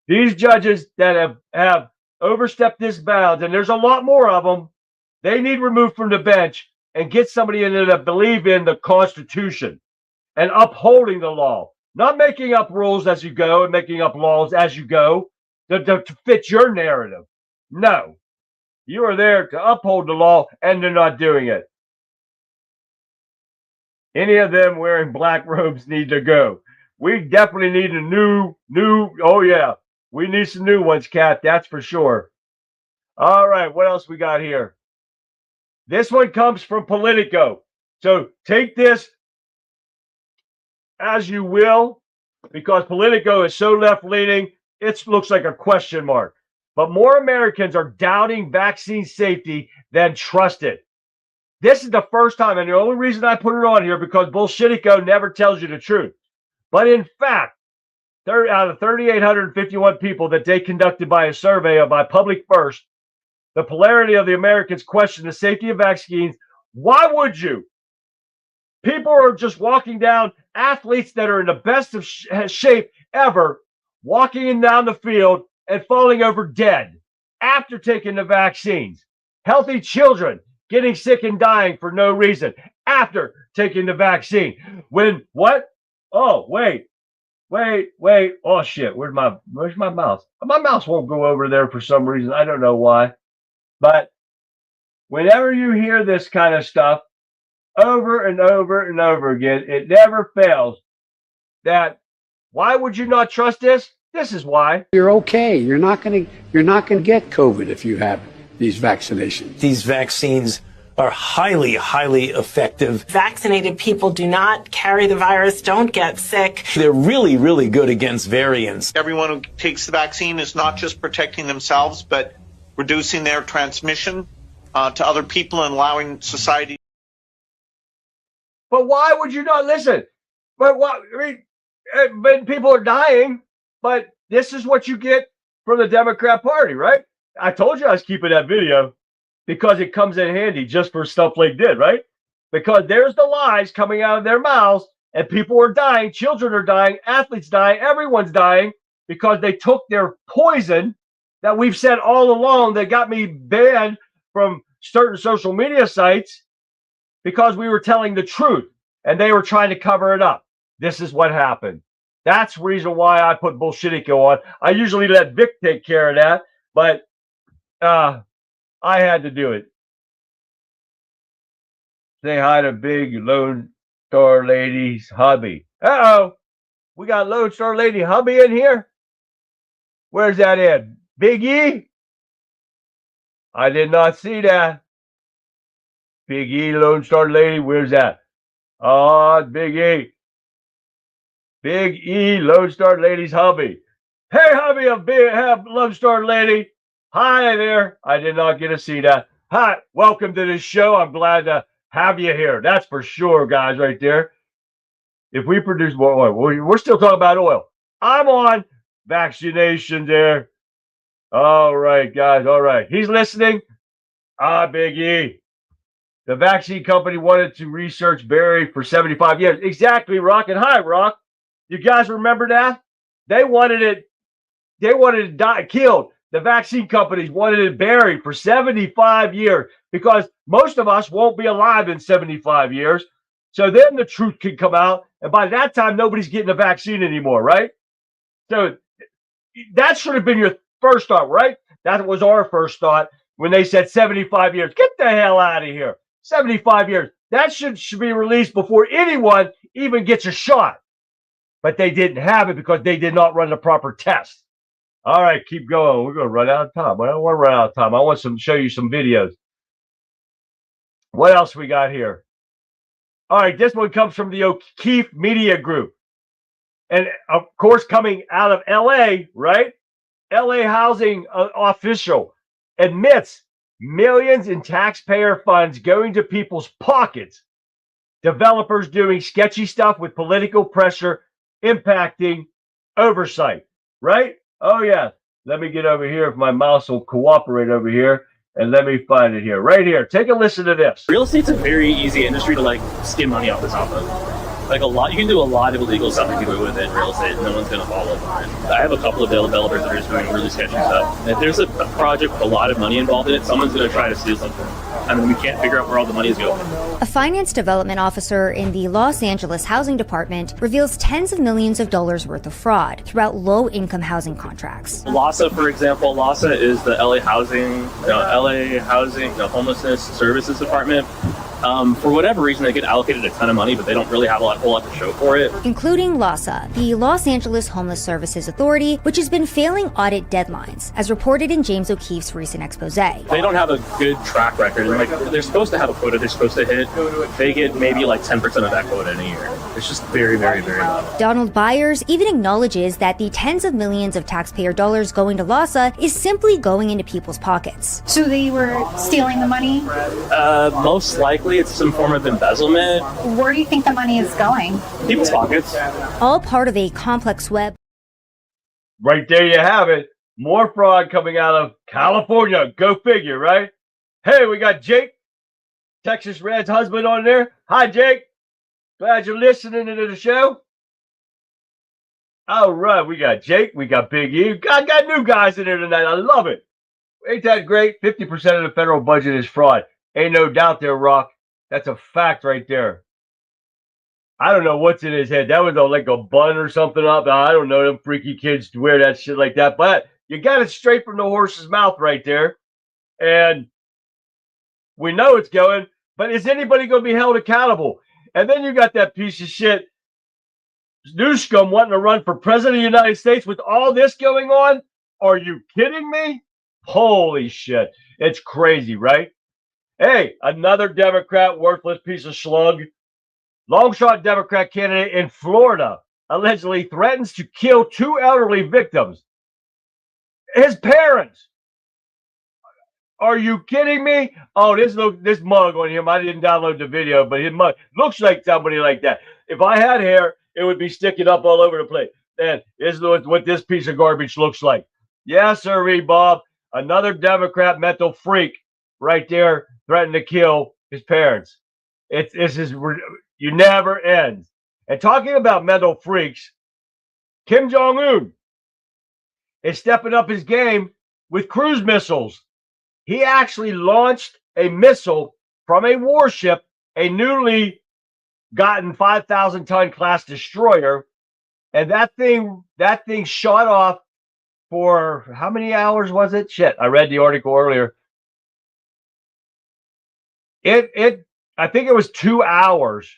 Speaker 1: These judges that have overstepped this bounds, and there's a lot more of them, they need removed from the bench and get somebody in there that believe in the Constitution and upholding the law, not making up rules as you go and making up laws as you go to fit your narrative. No, you are there to uphold the law, and they're not doing it. Any of them wearing black robes need to go. We definitely need a new, oh yeah, we need some new ones, Kat, that's for sure. All right, what else we got here? This one comes from Politico. So take this as you will, because Politico is so left-leaning, it looks like a question mark. But more Americans are doubting vaccine safety than trust it. This is the first time, and the only reason I put it on here because Bullshitico never tells you the truth. But in fact, out of 3,851 people that they conducted by a survey by Public First, the polarity of the Americans question the safety of vaccines. Why would you? People are just walking down, athletes that are in the best of shape ever, walking down the field and falling over dead after taking the vaccines. Healthy children getting sick and dying for no reason after taking the vaccine. When what? Oh, wait. Oh shit, where's my mouse? My mouse won't go over there for some reason. I don't know why. But whenever you hear this kind of stuff over and over and over again, it never fails that why would you not trust this? This is why.
Speaker 4: You're okay. You're not going to get COVID if you have these vaccinations.
Speaker 5: These vaccines are highly, highly effective.
Speaker 6: Vaccinated people do not carry the virus, don't get sick.
Speaker 5: They're really, really good against variants.
Speaker 7: Everyone who takes the vaccine is not just protecting themselves, but reducing their transmission to other people and allowing society.
Speaker 1: But why would you not listen? But what? I mean, when people are dying, but this is what you get from the Democrat Party, right? I told you I was keeping that video because it comes in handy just for stuff like this, right? Because there's the lies coming out of their mouths, and people are dying, children are dying, athletes dying, everyone's dying because they took their poison that we've said all along that got me banned from certain social media sites because we were telling the truth and they were trying to cover it up. This is what happened. That's the reason why I put Bullshitico on. I usually let Vic take care of that, but I had to do it. Say hi to Big Lone Star Lady's hubby. Uh-oh. We got Lone Star Lady hubby in here? Where's that in? Big E? I did not see that. Big E, Lone Star Lady, where's that? Oh, Big E. Big E, Lone Star Lady's hubby. Hey, hubby of Lone Star Lady. Hi there. I did not get to see that. Hi, welcome to the show. I'm glad to have you here. That's for sure, guys, right there. If we produce more oil, we're still talking about oil. I'm on vaccination there. All right, guys. All right. He's listening. Big E. The vaccine company wanted to research Barry for 75 years. Exactly, Rock. And hi, Rock. You guys remember that? They wanted it killed. The vaccine companies wanted it buried for 75 years because most of us won't be alive in 75 years. So then the truth could come out. And by that time, nobody's getting a vaccine anymore, right? So that should have been your first thought, right? That was our first thought when they said 75 years. Get the hell out of here. 75 years. That should be released before anyone even gets a shot. But they didn't have it because they did not run the proper test. All right, keep going. We're going to run out of time. I don't want to run out of time. I want to show you some videos. What else we got here? All right, this one comes from the O'Keefe Media Group. And, of course, coming out of L.A., right? L.A. housing official admits millions in taxpayer funds going to people's pockets. Developers doing sketchy stuff with political pressure impacting oversight, right? Oh, yeah. Let me get over here if my mouse will cooperate over here. And let me find it here. Right here. Take a listen to this.
Speaker 8: Real estate's a very easy industry to like skim money off the top of. Like you can do a lot of illegal stuff if you do it within real estate and no one's going to follow behind. I have a couple of developers that are just doing really sketchy stuff. If there's a project with a lot of money involved in it, someone's going to try to steal something. I mean, we can't figure out where all the money is going.
Speaker 9: A finance development officer in the Los Angeles Housing Department reveals tens of millions of dollars worth of fraud throughout low-income housing contracts.
Speaker 8: LASA, for example, LASA is the LA Homelessness Services Department. For whatever reason, they get allocated a ton of money, but they don't really have a whole lot to show for it.
Speaker 9: Including LASA, the Los Angeles Homeless Services Authority, which has been failing audit deadlines, as reported in James O'Keefe's recent expose.
Speaker 8: They don't have a good track record. And they're supposed to have a quota they're supposed to hit. They get maybe like 10% of that quota in a year. It's just very, very, very low.
Speaker 9: Donald Byers even acknowledges that the tens of millions of taxpayer dollars going to LASA is simply going into people's pockets.
Speaker 10: So they were stealing the money?
Speaker 8: Most likely it's some form of embezzlement.
Speaker 10: Where do you think the money is going?
Speaker 8: People's pockets.
Speaker 9: All part of a complex web.
Speaker 1: Right there you have it. More fraud coming out of California. Go figure, right? Hey, we got Jake, Texas Red's husband, on there. Hi, Jake. Glad you're listening to the show. All right, we got Jake. We got Big E. Got new guys in there tonight. I love it. Ain't that great? 50% of the federal budget is fraud. Ain't no doubt there, Rock. That's a fact right there. I don't know what's in his head. That was like a bun or something up. I don't know. Them freaky kids wear that shit like that. But you got it straight from the horse's mouth right there. And we know it's going. But is anybody going to be held accountable? And then you got that piece of shit, Newscomb, wanting to run for president of the United States with all this going on? Are you kidding me? Holy shit. It's crazy, right? Hey, another Democrat, worthless piece of slug. Longshot Democrat candidate in Florida allegedly threatens to kill two elderly victims. His parents. Are you kidding me? Oh, this mug on him. I didn't download the video, but his mug looks like somebody like that. If I had hair, it would be sticking up all over the place. And this is what this piece of garbage looks like. Yes, sir, Bob. Another Democrat mental freak right there threatened to kill his parents. You never ends. And talking about mental freaks, Kim Jong-un is stepping up his game with cruise missiles. He actually launched a missile from a warship, a newly gotten 5,000-ton class destroyer, and that thing shot off for how many hours was it? Shit, I read the article earlier. I think it was 2 hours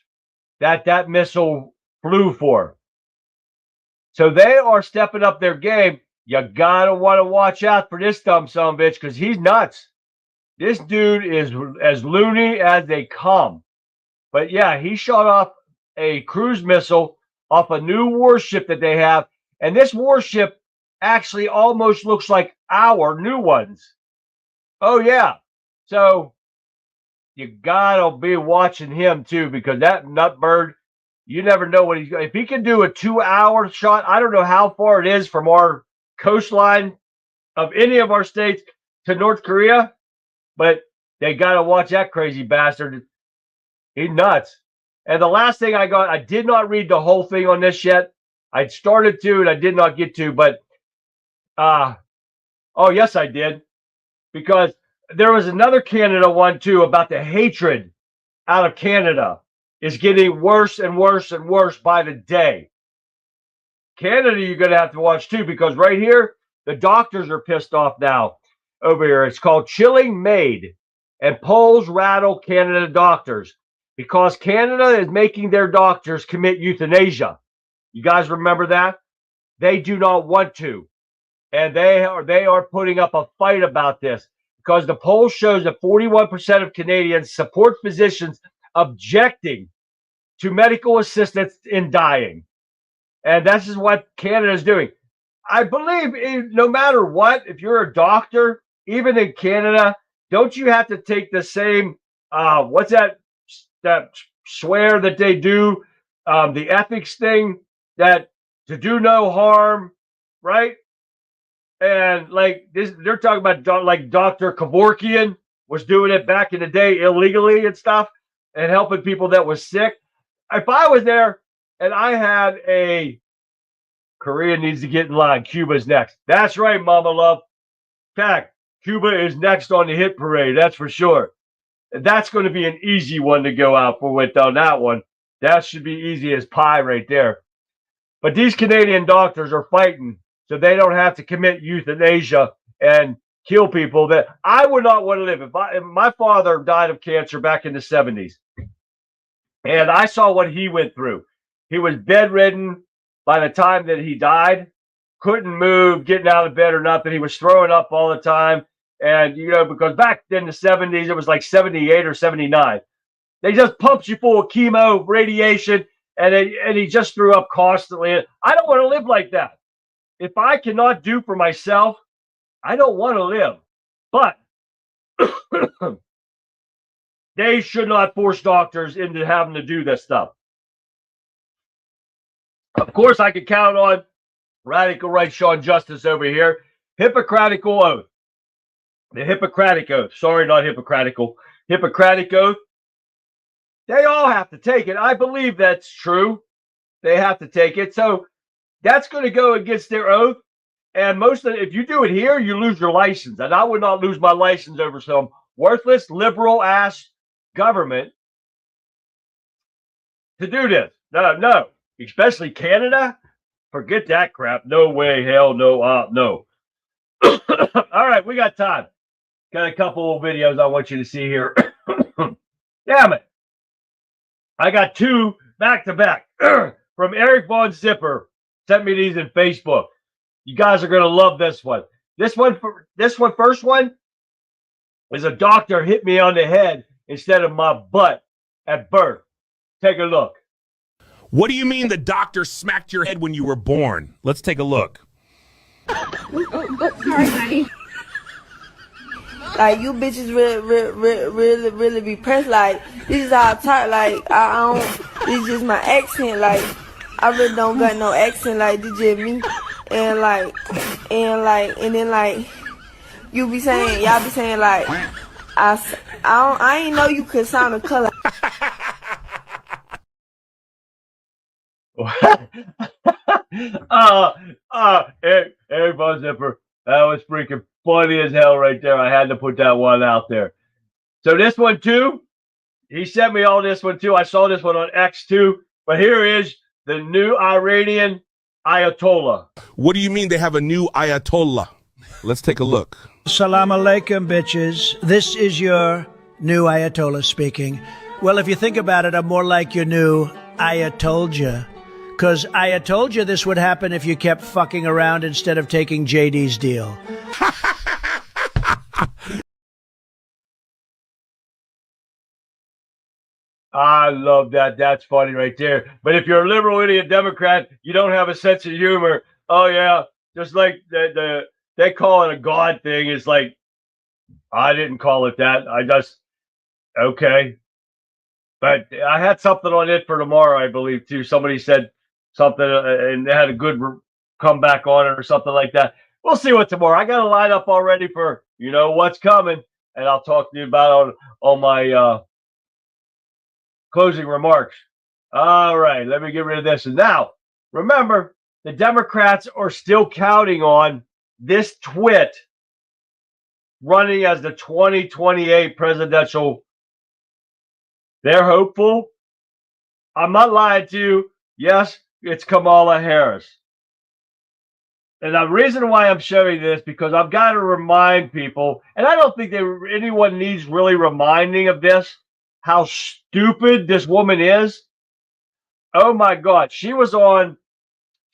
Speaker 1: that missile flew for. So they are stepping up their game. You gotta want to watch out for this dumb son of a bitch because he's nuts. This dude is as loony as they come. But yeah, he shot off a cruise missile off a new warship that they have. And this warship actually almost looks like our new ones. Oh, yeah. So you gotta be watching him too, because that nutbird, you never know what he's. If he can do a 2-hour shot, I don't know how far it is from our coastline of any of our states to North Korea, but they gotta watch that crazy bastard. He's nuts. And the last thing I did not read the whole thing on this yet. I started to, and I did not get to, but oh yes, I did, because there was another Canada one too about the hatred out of Canada is getting worse and worse and worse by the day. Canada, you're going to have to watch too, because right here, the doctors are pissed off now over here. It's called Chilling Maid, and polls rattle Canada doctors because Canada is making their doctors commit euthanasia. You guys remember that? They do not want to. And they are putting up a fight about this because the poll shows that 41% of Canadians support physicians objecting to medical assistance in dying. And this is what Canada is doing. I believe no matter what, if you're a doctor, even in Canada, don't you have to take the same, what's that swear that they do, the ethics thing, that to do no harm, right? And like this, they're talking about like Dr. Kevorkian was doing it back in the day illegally and stuff and helping people that was sick. If I was there and I had a Korea needs to get in line, Cuba's next. That's right, Mama Love. Fact, Cuba is next on the hit parade, that's for sure. And that's going to be an easy one to go out for with on that one. That should be easy as pie right there. But these Canadian doctors are fighting so they don't have to commit euthanasia and kill people that I would not want to live. If my father died of cancer back in the 70s, and I saw what he went through. He was bedridden by the time that he died, couldn't move, getting out of bed or nothing. He was throwing up all the time. And, you know, because back in the 70s, it was like 78 or 79. They just pumped you full of chemo, radiation, and he just threw up constantly. I don't want to live like that. If I cannot do for myself, I don't want to live. But they should not force doctors into having to do this stuff. Of course, I can count on radical right Sean Justice over here. Hippocratical oath. The Hippocratic oath. Sorry, not hypocritical. Hippocratic oath. They all have to take it. I believe that's true. They have to take it. So that's going to go against their oath. And most of if you do it here, you lose your license. And I would not lose my license over some worthless, liberal ass government to do this. No. Especially Canada. Forget that crap. No way. Hell no. No. All right. We got time. Got a couple of videos I want you to see here. Damn it. I got two back to back from Eric Von Zipper. Sent me these in Facebook. You guys are going to love this one. First one is a doctor hit me on the head instead of my butt at birth. Take a look.
Speaker 11: What do you mean the doctor smacked your head when you were born? Let's take a look.
Speaker 10: Sorry, honey.
Speaker 12: Like, you bitches really be pressed. Like, this is how I talk. Like, I don't, this is just my accent. Like, I really don't got no accent. Like, this just me. And then like, you be saying, y'all be saying like, I ain't know you could sound a color.
Speaker 1: Hey, Buzz Zipper, that was freaking funny as hell right there. I had to put that one out there. So this one too, he sent me all this one too. I saw this one on X too. But here is the new Iranian Ayatollah.
Speaker 11: What do you mean they have a new Ayatollah? Let's take a look.
Speaker 3: Salam alaikum, bitches. This is your new Ayatollah speaking. Well, if you think about it, I'm more like your new I told you. Because I told you this would happen if you kept fucking around instead of taking JD's deal.
Speaker 1: I love that. That's funny right there. But if you're a liberal idiot Democrat, you don't have a sense of humor. Oh, yeah. Just like they call it a God thing. It's like, I didn't call it that. I just, okay. But I had something on it for tomorrow, I believe, too. Somebody said something and they had a good comeback on it or something like that. We'll see what tomorrow. I got a lineup already for, you know, what's coming. And I'll talk to you about on my closing remarks. All right, let me get rid of this. And now, remember, the Democrats are still counting on this twit running as the 2028 presidential. They're hopeful. I'm not lying to you. Yes, it's Kamala Harris. And the reason why I'm showing this, because I've got to remind people, and I don't think anyone needs really reminding of this, how stupid this woman is. Oh my God. She was on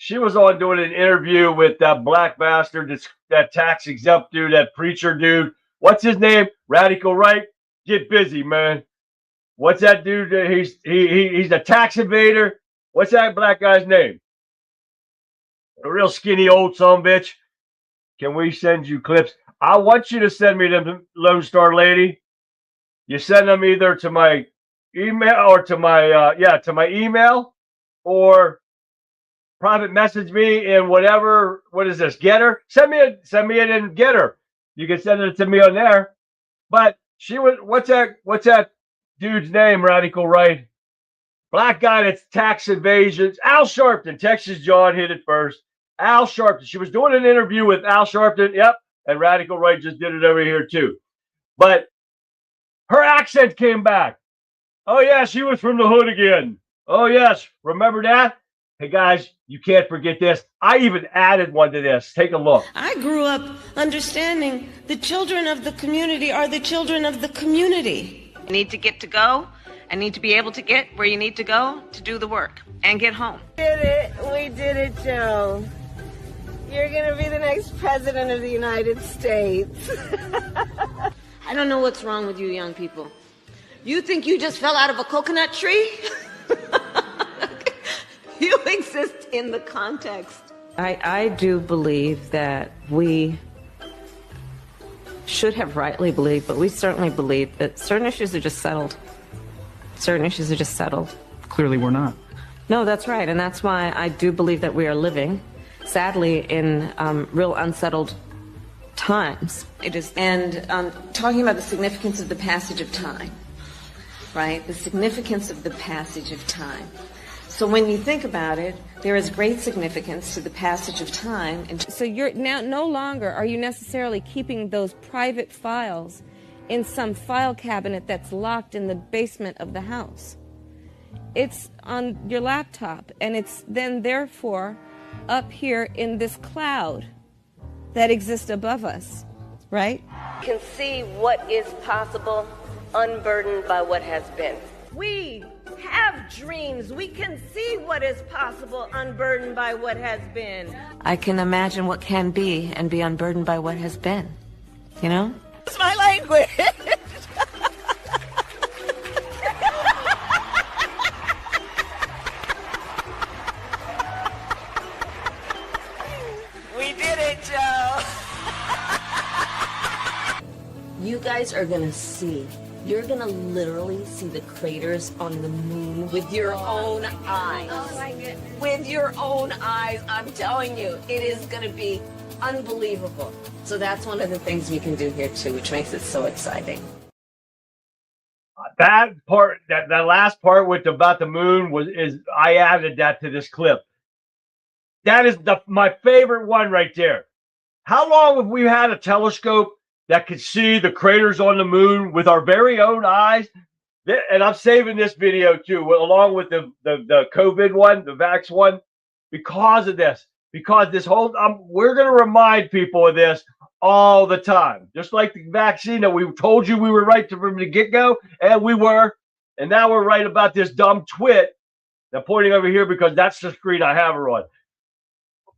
Speaker 1: doing an interview with that black bastard, that tax exempt dude, that preacher dude. What's his name? Radical Right? Get busy, man. What's that dude? He's a tax evader. What's that black guy's name? A real skinny old son-of-a-bitch. Can we send you clips? I want you to send me them, Lone Star Lady. You send them either to my email or to my email, or private message me in whatever. What is this? Getter? Send me it in Getter. You can send it to me on there. But she was. What's that dude's name? Radical Right. Black guy that's tax evasions. Al Sharpton. Texas John hit it first. Al Sharpton. She was doing an interview with Al Sharpton. Yep. And Radical Right just did it over here too. But her accent came back. Oh, yeah, she was from the hood again. Oh, yes. Remember that? Hey, guys, you can't forget this. I even added one to this. Take a look.
Speaker 13: I grew up understanding the children of the community are the children of the community.
Speaker 14: You need to get to go and need to be able to get where you need to go to do the work and get home.
Speaker 12: We did it, Joe. You're going to be the next president of the United States.
Speaker 13: I don't know what's wrong with you young people. You think you just fell out of a coconut tree? You exist in the context.
Speaker 15: I do believe that we should have rightly believed, but we certainly believe that certain issues are just settled. Certain issues are just settled.
Speaker 16: Clearly we're not.
Speaker 15: No, that's right. And that's why I do believe that we are living, sadly, in real unsettled times.
Speaker 13: It is, and talking about the significance of the passage of time, right? The significance of the passage of time. So when you think about it, there is great significance to the passage of time. And
Speaker 17: so you're now no longer are you necessarily keeping those private files in some file cabinet that's locked in the basement of the house. It's on your laptop, and it's then therefore up here in this cloud that exists above us, right?
Speaker 18: Can see what is possible, unburdened by what has been.
Speaker 13: We have dreams. We can see what is possible, unburdened by what has been.
Speaker 15: I can imagine what can be and be unburdened by what has been. You know?
Speaker 13: It's my language.
Speaker 18: You guys are gonna see. You're gonna literally see the craters on the moon with your own eyes. Oh my goodness. With your own eyes, I'm telling you, it is gonna be unbelievable. So that's one of the things we can do here too, which makes it so exciting.
Speaker 1: That part, that last part with about the moon I added that to this clip. That is my favorite one right there. How long have we had a telescope that could see the craters on the moon with our very own eyes? And I'm saving this video too, along with the COVID one, the Vax one, because of this. Because this whole, we're going to remind people of this all the time. Just like the vaccine that we told you we were right from the get-go, and we were. And now we're right about this dumb twit. Now pointing over here because that's the screen I have her on.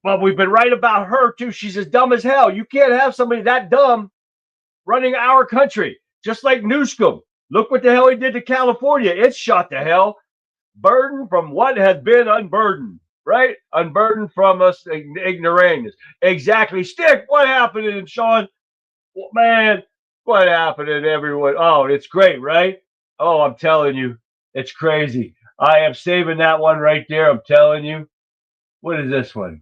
Speaker 1: But we've been right about her too. She's as dumb as hell. You can't have somebody that dumb running our country. Just like Newsom. Look what the hell he did to California. It's shot to hell. Burden from what has been unburdened. Right? Unburdened from us ignoramus. Exactly. Stick, what happened in Sean? Man, what happened in everyone? Oh, it's great, right? Oh, I'm telling you, it's crazy. I am saving that one right there. I'm telling you. What is this one?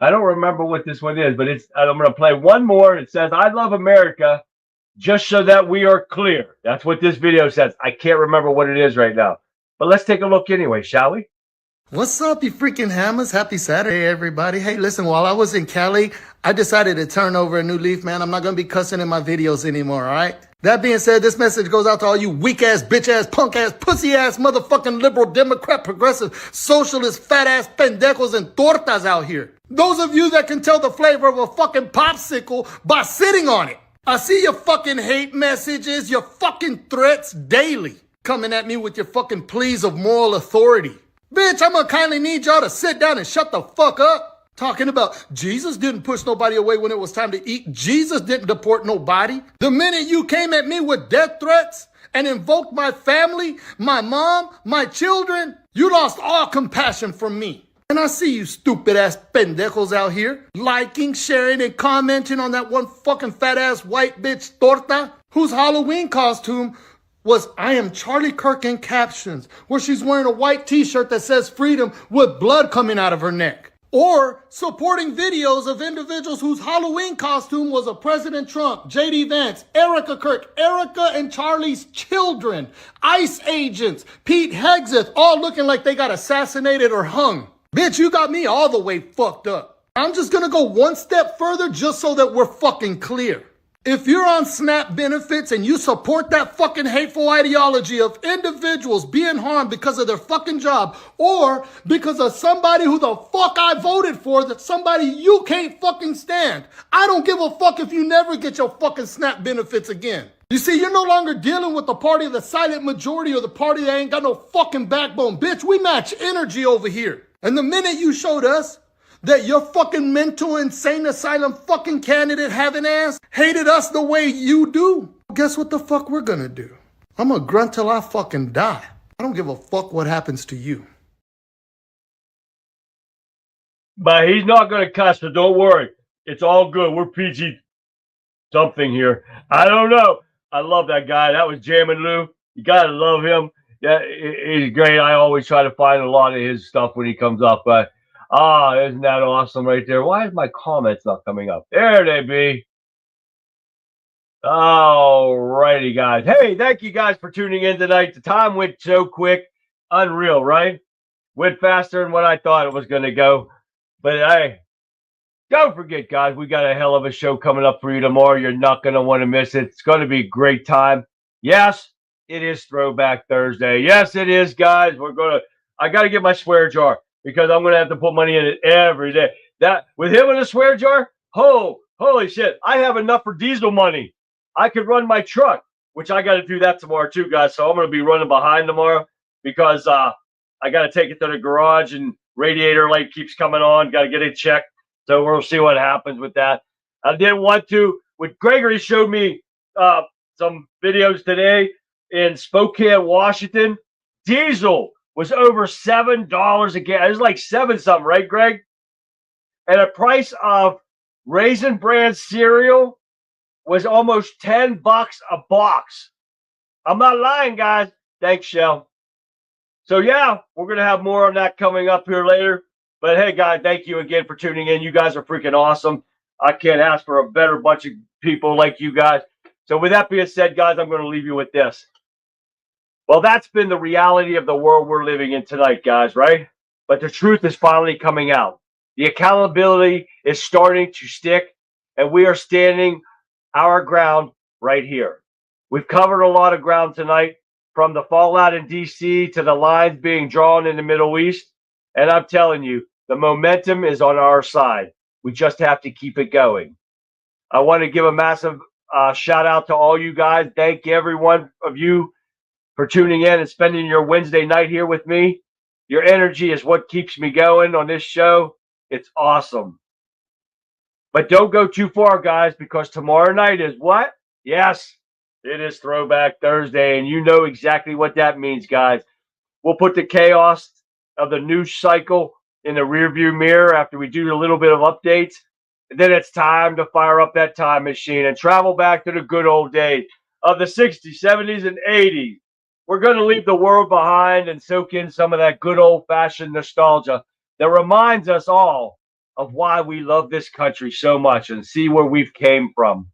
Speaker 1: I don't remember what this one is, but I'm going to play one more. It says, I love America, just so that we are clear. That's what this video says. I can't remember what it is right now. But let's take a look anyway, shall we?
Speaker 16: What's up, you freaking hammers? Happy Saturday, everybody. Hey, listen, while I was in Cali, I decided to turn over a new leaf, man. I'm not going to be cussing in my videos anymore, all right? That being said, this message goes out to all you weak-ass, bitch-ass, punk-ass, pussy-ass, motherfucking liberal, Democrat, progressive, socialist, fat-ass pendejos and tortas out here. Those of you that can tell the flavor of a fucking popsicle by sitting on it. I see your fucking hate messages, your fucking threats daily. Coming at me with your fucking pleas of moral authority. Bitch, I'm gonna kindly need y'all to sit down and shut the fuck up. Talking about Jesus didn't push nobody away when it was time to eat. Jesus didn't deport nobody. The minute you came at me with death threats and invoked my family, my mom, my children, you lost all compassion from me. And I see you stupid ass pendejos out here liking, sharing, and commenting on that one fucking fat ass white bitch torta whose Halloween costume was I am Charlie Kirk in captions, where she's wearing a white t-shirt that says freedom with blood coming out of her neck. Or supporting videos of individuals whose Halloween costume was a President Trump, J.D. Vance, Erica Kirk, Erica and Charlie's children, ICE agents, Pete Hegseth, all looking like they got assassinated or hung. Bitch, you got me all the way fucked up. I'm just gonna go one step further just so that we're fucking clear. If you're on SNAP benefits and you support that fucking hateful ideology of individuals being harmed because of their fucking job or because of somebody who the fuck I voted for, that somebody you can't fucking stand, I don't give a fuck if you never get your fucking SNAP benefits again. You see, you're no longer dealing with the party of the silent majority or the party that ain't got no fucking backbone. Bitch, we match energy over here. And the minute you showed us that your fucking mental insane asylum fucking candidate having ass hated us the way you do, guess what the fuck we're gonna do? I'm gonna grunt till I fucking die. I don't give a fuck what happens to you.
Speaker 1: But he's not gonna cuss, so don't worry. It's all good. We're PG something here. I don't know. I love that guy. That was Jammin' Lou. You gotta love him. Yeah, he's great. I always try to find a lot of his stuff when he comes up, but isn't that awesome right there? Why is my comments not coming up? There they be. All righty, guys. Hey, thank you guys for tuning in tonight. The time went so quick. Unreal, right? Went faster than what I thought it was going to go. But hey, don't forget, guys, we got a hell of a show coming up for you tomorrow. You're not going to want to miss it. It's going to be a great time. Yes, it is Throwback Thursday. Yes, it is, guys. I got to get my swear jar, because I'm going to have to put money in it every day. That with him in a swear jar, holy shit. I have enough for diesel money. I could run my truck, which I got to do that tomorrow too, guys. So I'm going to be running behind tomorrow because I got to take it to the garage and radiator light keeps coming on. Got to get it checked. So we'll see what happens with that. I didn't want to. With Gregory showed me some videos today in Spokane, Washington. Diesel was over $7 a gallon. It was like 7 something, right, Greg? And a price of Raisin Bran cereal was almost $10 a box. I'm not lying, guys. Thanks, Shell. So, yeah, we're going to have more on that coming up here later. But, hey, guys, thank you again for tuning in. You guys are freaking awesome. I can't ask for a better bunch of people like you guys. So, with that being said, guys, I'm going to leave you with this. Well, that's been the reality of the world we're living in tonight, guys, right? But the truth is finally coming out. The accountability is starting to stick, and we are standing our ground right here. We've covered a lot of ground tonight, from the fallout in D.C. to the lines being drawn in the Middle East. And I'm telling you, the momentum is on our side. We just have to keep it going. I want to give a massive shout out to all you guys. Thank every one of you for tuning in and spending your Wednesday night here with me. Your energy is what keeps me going on this show. It's awesome. But don't go too far, guys, because tomorrow night is what? Yes, it is Throwback Thursday, and you know exactly what that means, guys. We'll put the chaos of the news cycle in the rearview mirror after we do a little bit of updates. And then it's time to fire up that time machine and travel back to the good old days of the 60s, 70s, and 80s. We're going to leave the world behind and soak in some of that good old-fashioned nostalgia that reminds us all of why we love this country so much and see where we've came from.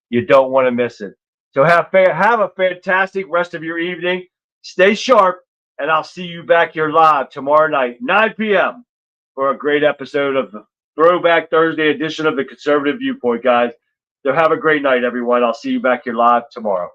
Speaker 1: You don't want to miss it. So have a fantastic rest of your evening. Stay sharp, and I'll see you back here live tomorrow night, 9 p.m., for a great episode of the Throwback Thursday edition of the Conservative Viewpoint, guys. So have a great night, everyone. I'll see you back here live tomorrow.